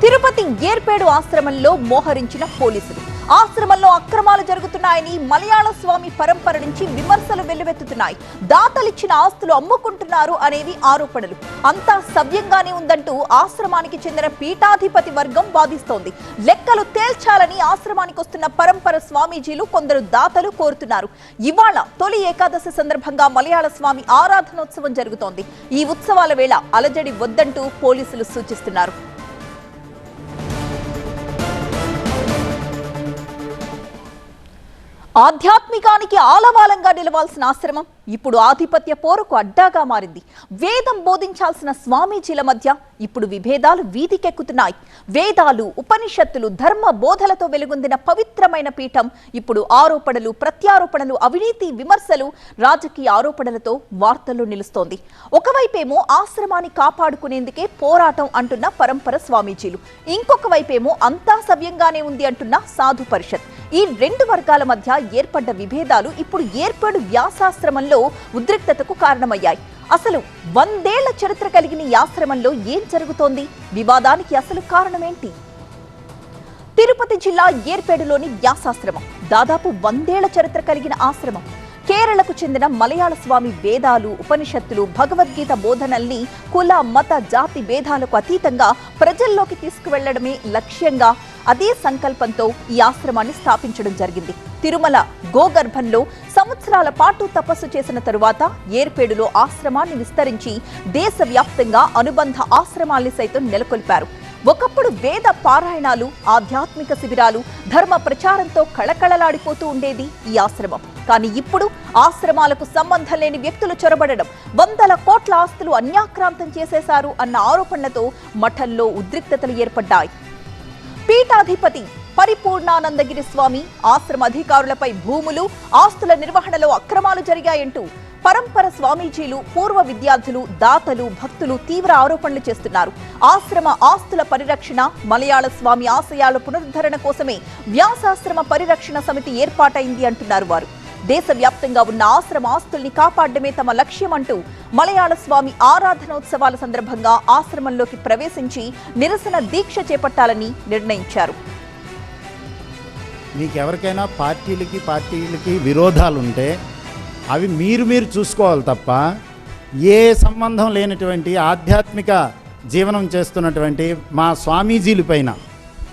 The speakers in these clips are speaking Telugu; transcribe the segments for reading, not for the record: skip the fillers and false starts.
తిరుపతి ఏర్పేడు ఆశ్రమంలో మోహరించిన పోలీసులు. ఆశ్రమంలో అక్రమాలు జరుగుతున్నాయని మలయాళ స్వామి పరంపర నుంచి విమర్శలు వెల్లువెత్తుతున్నాయి. దాతలిచ్చిన ఆస్తులు అమ్ముకుంటున్నారు అనేవి ఆరోపణలు. అంతా సవ్యంగానే ఉందంటూ ఆశ్రమానికి చెందిన పీఠాధిపతి వర్గం వాదిస్తోంది. లెక్కలు తేల్చాలని ఆశ్రమానికి వస్తున్న పరంపర స్వామీజీలు కొందరు దాతలు కోరుతున్నారు. ఇవాళ తొలి ఏకాదశి సందర్భంగా మలయాళ స్వామి ఆరాధనోత్సవం జరుగుతోంది. ఈ ఉత్సవాల వేళ అలజడి వద్దంటూ పోలీసులు సూచిస్తున్నారు. ఆధ్యాత్మికానికి ఆలవాలంగా నిలవాల్సిన ఆశ్రమం ఇప్పుడు ఆధిపత్య పోరుకు అడ్డాగా మారింది. వేదం బోధించాల్సిన స్వామీజీల మధ్య ఇప్పుడు విభేదాలు వీధికెక్కుతున్నాయి. వేదాలు, ఉపనిషత్తులు, ధర్మ బోధలతో వెలుగొందిన పవిత్రమైన పీఠం ఇప్పుడు ఆరోపణలు, ప్రత్యారోపణలు, అవినీతి విమర్శలు, రాజకీయ ఆరోపణలతో వార్తల్లో నిలుస్తోంది. ఒకవైపేమో ఆశ్రమాన్ని కాపాడుకునేందుకే పోరాటం అంటున్న పరంపర స్వామీజీలు, ఇంకొక వైపేమో అంతా సవ్యంగానే ఉంది అంటున్న సాధు పరిషత్. ఈ రెండు వర్గాల మధ్య ఏర్పడ్డ విభేదాలు ఇప్పుడు ఏర్పడు వ్యాసాశ్రమంలో ఉద్రిక్తతకు కారణమయ్యాయి. అసలు 100 ఏళ్ల చరిత్ర కలిగిన ఈ ఆశ్రమంలో ఏం జరుగుతోంది? వివాదానికి అసలు కారణమేంటి? తిరుపతి జిల్లా ఏర్పేడులోని వ్యాసాశ్రమం దాదాపు 100 ఏళ్ల చరిత్ర కలిగిన ఆశ్రమం. కేరళకు చెందిన మలయాళ స్వామి వేదాలు, ఉపనిషత్తులు, భగవద్గీత బోధనల్ని కుల, మత, జాతి భేదాలకు అతీతంగా ప్రజల్లోకి తీసుకువెళ్లడమే లక్ష్యంగా, అదే సంకల్పంతో ఈ ఆశ్రమాన్ని స్థాపించడం జరిగింది. తిరుమల గోగర్భంలో సంవత్సరాల పాటు తపస్సు చేసిన తరువాత ఏర్పేడులో ఆశ్రమాన్ని విస్తరించి దేశవ్యాప్తంగా అనుబంధ ఆశ్రమాల్ని సైతం నెలకొల్పారు. ఒకప్పుడు వేద పారాయణాలు, ఆధ్యాత్మిక శిబిరాలు, ధర్మ ప్రచారంతో కళకళలాడిపోతూ ఉండేది ఈ ఆశ్రమం. కానీ ఇప్పుడు ఆశ్రమాలకు సంబంధం లేని వ్యక్తులు చొరబడడం, వందల కోట్ల ఆస్తులు అన్యాక్రాంతం చేసేశారు అన్న ఆరోపణలతో మఠంలో ఉద్రిక్తతలు ఏర్పడ్డాయి. పీఠాధిపతి పరిపూర్ణానందగిరి స్వామి ఆశ్రమ అధికారులపై భూములు, ఆస్తుల నిర్వహణలో అక్రమాలు జరిగాయంటూ పరంపర స్వామీజీలు, పూర్వ విద్యార్థులు, దాతలు, భక్తులు తీవ్ర ఆరోపణలు చేస్తున్నారు. ఆశ్రమ ఆస్తుల పరిరక్షణ, మలయాళ స్వామి ఆశయాల పునరుద్ధరణ కోసమే వ్యాసాశ్రమ పరిరక్షణ సమితి ఏర్పాటైంది అంటున్నారు వారు. దేశవ్యాప్తంగా ఉన్న ఆశ్రమ ఆస్తుల్ని కాపాడమే తమ లక్ష్యం అంటూ మలయాళ స్వామి ఆరాధనోత్సవాల సందర్భంగా ఆశ్రమంలోకి ప్రవేశించి నిరసన దీక్ష చేపట్టాలని నిర్ణయించారు. మీకెవరికైనా పార్టీలకి విరోధాలుంటే అవి మీరు చూసుకోవాలి తప్ప ఏ సంబంధం లేనటువంటి ఆధ్యాత్మిక జీవనం చేస్తున్నటువంటి మా స్వామీజీల పైన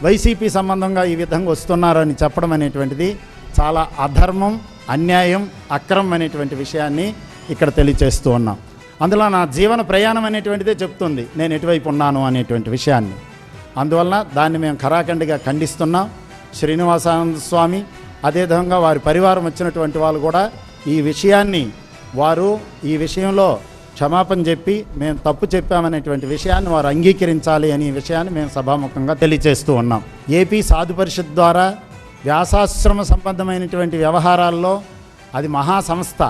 వైసీపీ సంబంధంగా ఈ విధంగా వస్తున్నారని చెప్పడం అనేటువంటిది చాలా అధర్మం, అన్యాయం, అక్రమం అనేటువంటి విషయాన్ని ఇక్కడ తెలియచేస్తూ ఉన్నాం. అందులో నా జీవన ప్రయాణం అనేటువంటిదే చెప్తుంది నేను ఎటువైపు ఉన్నాను అనేటువంటి విషయాన్ని. అందువలన దాన్ని మేము ఖరాఖండిగా ఖండిస్తున్నాం. శ్రీనివాసానంద స్వామి, అదేవిధంగా వారి పరివారం వచ్చినటువంటి వాళ్ళు కూడా ఈ విషయాన్ని ఈ విషయంలో క్షమాపణ చెప్పి మేము తప్పు చెప్పామనేటువంటి విషయాన్ని వారు అంగీకరించాలి అనే విషయాన్ని మేము సభాముఖంగా తెలియజేస్తూ ఉన్నాం. ఏపీ సాధు పరిషత్ ద్వారా వ్యాసాశ్రమ సంబంధమైనటువంటి వ్యవహారాల్లో అది మహాసంస్థ.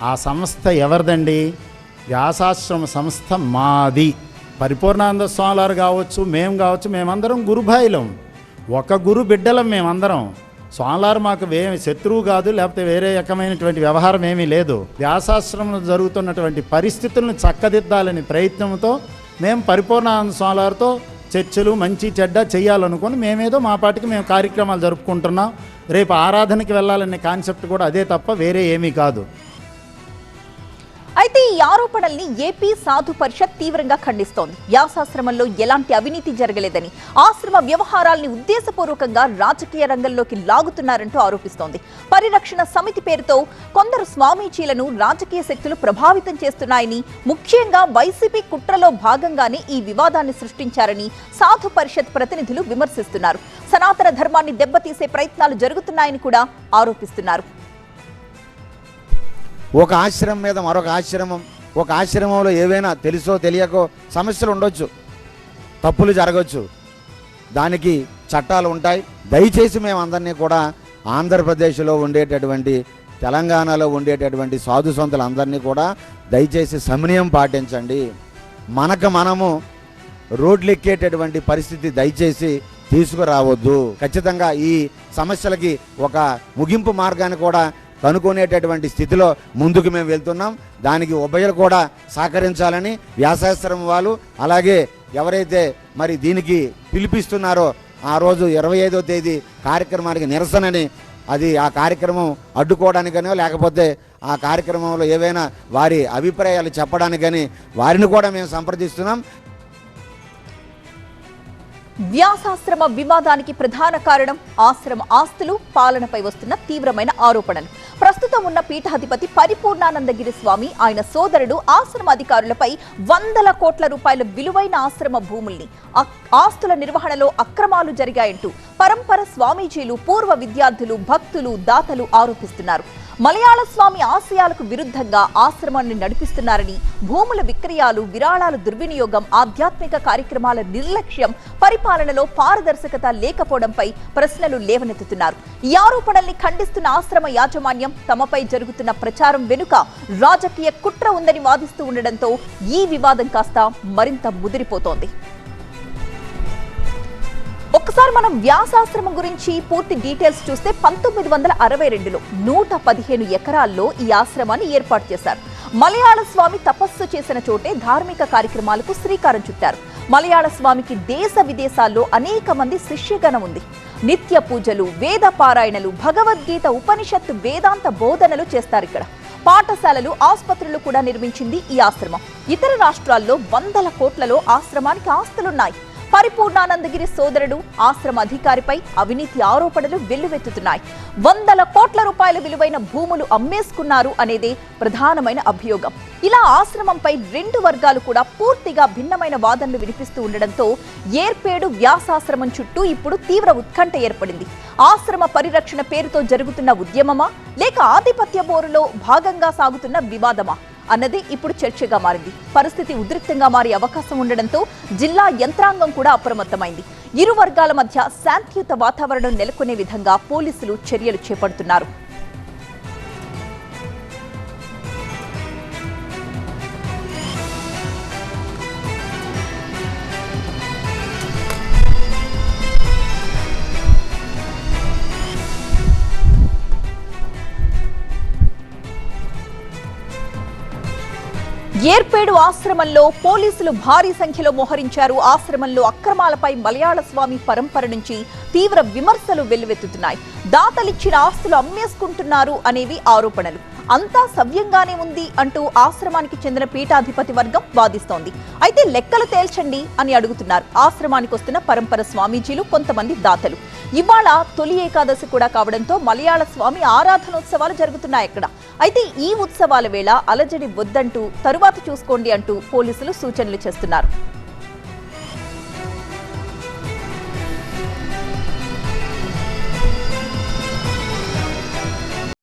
ఆ సంస్థ ఎవరిదండి? వ్యాసాశ్రమ సంస్థ మాది. పరిపూర్ణానంద స్వామి వారు కావచ్చు, మేము కావచ్చు, మేమందరం గురుభాయిలం, ఒక గురు బిడ్డలం మేమందరం. స్వామివారు మాకు శత్రువు కాదు, లేకపోతే వేరే రకమైనటువంటి వ్యవహారం ఏమీ లేదు. వ్యాసాశ్రమంలో జరుగుతున్నటువంటి పరిస్థితులను చక్కదిద్దాలని ప్రయత్నంతో మేము పరిపూర్ణానంద స్వామివారితో చర్చలు, మంచి చెడ్డ చేయాలనుకొని మేమేదో మా పాటికి మేము కార్యక్రమాలు జరుపుకుంటున్నాం. రేపు ఆరాధనకి వెళ్ళాలనే కాన్సెప్ట్ కూడా అదే తప్ప వేరే ఏమీ కాదు. అయితే ఈ ఆరోపణల్ని ఏపీ సాధు పరిషత్ తీవ్రంగా ఖండిస్తోంది. వ్యాసాశ్రమంలో ఎలాంటి అవినీతి జరగలేదని, ఆశ్రమ వ్యవహారాల్ని ఉద్దేశపూర్వకంగా రాజకీయ రంగంలోకి లాగుతున్నారంటూ ఆరోపిస్తోంది. పరిరక్షణ సమితి పేరుతో కొందరు స్వామీజీలను రాజకీయ శక్తులు ప్రభావితం చేస్తున్నాయని, ముఖ్యంగా వైసీపీ కుట్రలో భాగంగానే ఈ వివాదాన్ని సృష్టించారని సాధు పరిషత్ ప్రతినిధులు విమర్శిస్తున్నారు. సనాతన ధర్మాన్ని దెబ్బతీసే ప్రయత్నాలు జరుగుతున్నాయని కూడా ఆరోపిస్తున్నారు. ఒక ఆశ్రమం మీద మరొక ఆశ్రమం, ఒక ఆశ్రమంలో ఏవైనా తెలుసో తెలియకో సమస్యలు ఉండొచ్చు, తప్పులు జరగవచ్చు, దానికి చట్టాలు ఉంటాయి. దయచేసి మేమందరినీ కూడా ఆంధ్రప్రదేశ్లో ఉండేటటువంటి, తెలంగాణలో ఉండేటటువంటి సాధు సంతులందరినీ కూడా దయచేసి సమన్వయం పాటించండి. మనము రోడ్లు ఎక్కేటటువంటి పరిస్థితి దయచేసి తీసుకురావద్దు. ఖచ్చితంగా ఈ సమస్యలకి ఒక ముగింపు మార్గాన్ని కూడా కనుక్కునేటటువంటి స్థితిలో ముందుకు మేము వెళ్తున్నాం. దానికి ఉభయులు కూడా సహకరించాలని వ్యాసాశ్రమం వాళ్ళు, అలాగే ఎవరైతే మరి దీనికి పిలిపిస్తున్నారో ఆ రోజు 25వ తేదీ కార్యక్రమానికి నిరసనని, అది ఆ కార్యక్రమం అడ్డుకోవడానికనో లేకపోతే ఆ కార్యక్రమంలో ఏవైనా వారి అభిప్రాయాలు చెప్పడానికని వారిని కూడా మేము సంప్రదిస్తున్నాం. వ్యాసాశ్రమ వివాదానికి ప్రధాన కారణం ఆశ్రమ ఆస్తులు, పాలనపై వస్తున్న తీవ్రమైన ఆరోపణలు. ప్రస్తుతం ఉన్న పీఠాధిపతి పరిపూర్ణానందగిరి స్వామి, ఆయన సోదరుడు ఆశ్రమ అధికారులపై వందల కోట్ల రూపాయల విలువైన ఆశ్రమ భూముల్ని, ఆస్తుల నిర్వహణలో అక్రమాలు జరిగాయంటూ పరంపర స్వామీజీలు, పూర్వ విద్యార్థులు, భక్తులు, దాతలు ఆరోపిస్తున్నారు. మలయాళ స్వామి ఆశయాలకు విరుద్ధంగా ఆశ్రమాన్ని నడిపిస్తున్నారని, భూముల విక్రయాలు, విరాళాల దుర్వినియోగం, ఆధ్యాత్మిక కార్యక్రమాల నిర్లక్ష్యం, పరిపాలనలో పారదర్శకత లేకపోవడంపై ప్రశ్నలు లేవనెత్తుతున్నారు. ఈ ఆరోపణల్ని ఖండిస్తున్న ఆశ్రమ యాజమాన్యం తమపై జరుగుతున్న ప్రచారం వెనుక రాజకీయ కుట్ర ఉందని వాదిస్తూ ఉండడంతో ఈ వివాదం కాస్త మరింత ముదిరిపోతోంది. ఒక్కసారి మనం వ్యాసాశ్రమం గురించి పూర్తి డీటెయిల్స్ చూస్తే 1962లో 115 ఎకరాల్లో ఈ ఆశ్రమాన్ని ఏర్పాటు చేశారు. మలయాళ స్వామి తపస్సు చేసిన చోటే ధార్మిక కార్యక్రమాలకు శ్రీకారం చుట్టారు. మలయాళ స్వామికి దేశ విదేశాల్లో అనేక మంది శిష్యగణం ఉంది. నిత్య పూజలు, వేద పారాయణలు, భగవద్గీత, ఉపనిషత్తు, వేదాంత బోధనలు చేస్తారు. ఇక్కడ పాఠశాలలు, ఆసుపత్రులు కూడా నిర్మించింది ఈ ఆశ్రమం. ఇతర రాష్ట్రాల్లో వందల కోట్లలో ఆశ్రమానికి ఆస్తులున్నాయి. పరిపూర్ణానందగిరి సోదరుడు ఆశ్రమ అధికారిపై అవినీతి ఆరోపణలు వెల్లువెత్తుతున్నాయి. వందల కోట్ల రూపాయల విలువైన భూములు అమ్మేసుకున్నారు అనేదే ప్రధానమైన అభియోగం. ఇలా ఆశ్రమంపై రెండు వర్గాలు కూడా పూర్తిగా భిన్నమైన వాదనలు వినిపిస్తూ ఉండడంతో ఏర్పేడు వ్యాసాశ్రమం చుట్టూ ఇప్పుడు తీవ్ర ఉత్కంఠ ఏర్పడింది. ఆశ్రమ పరిరక్షణ పేరుతో జరుగుతున్న ఉద్యమమా, లేక ఆధిపత్య పోరులో భాగంగా సాగుతున్న వివాదమా అన్నది ఇప్పుడు చర్చగా మారింది. పరిస్థితి ఉద్రిక్తంగా మారే అవకాశం ఉండడంతో జిల్లా యంత్రాంగం కూడా అప్రమత్తమైంది. ఇరు వర్గాల మధ్య శాంతియుత వాతావరణం నెలకొనే విధంగా పోలీసులు చర్యలు చేపడుతున్నారు. ఏర్పేడు ఆశ్రమంలో పోలీసులు భారీ సంఖ్యలో మోహరించారు. ఆశ్రమంలో అక్రమాలపై మలయాళ స్వామి పరంపర నుంచి తీవ్ర విమర్శలు వెల్లువెత్తుతున్నాయి. దాతలిచ్చిన ఆస్తులు అమ్మేసుకుంటున్నారు అనేవి ఆరోపణలు. అంతా సవ్యంగానే ఉంది అంటూ ఆశ్రమానికి చెందిన పీఠాధిపతి వర్గం వాదిస్తోంది. అయితే లెక్కలు తేల్చండి అని అడుగుతున్నారు ఆశ్రమానికి వస్తున్న పరంపర స్వామీజీలు, కొంతమంది దాతలు. ఇవాళ తొలి ఏకాదశి కూడా కావడంతో మలయాళ స్వామి ఆరాధనోత్సవాలు జరుగుతున్నాయి అక్కడ. అయితే ఈ ఉత్సవాల వేళ అలజడి వద్దంటూ తరువాత చూసుకోండి అంటూ పోలీసులు సూచనలు చేస్తున్నారు.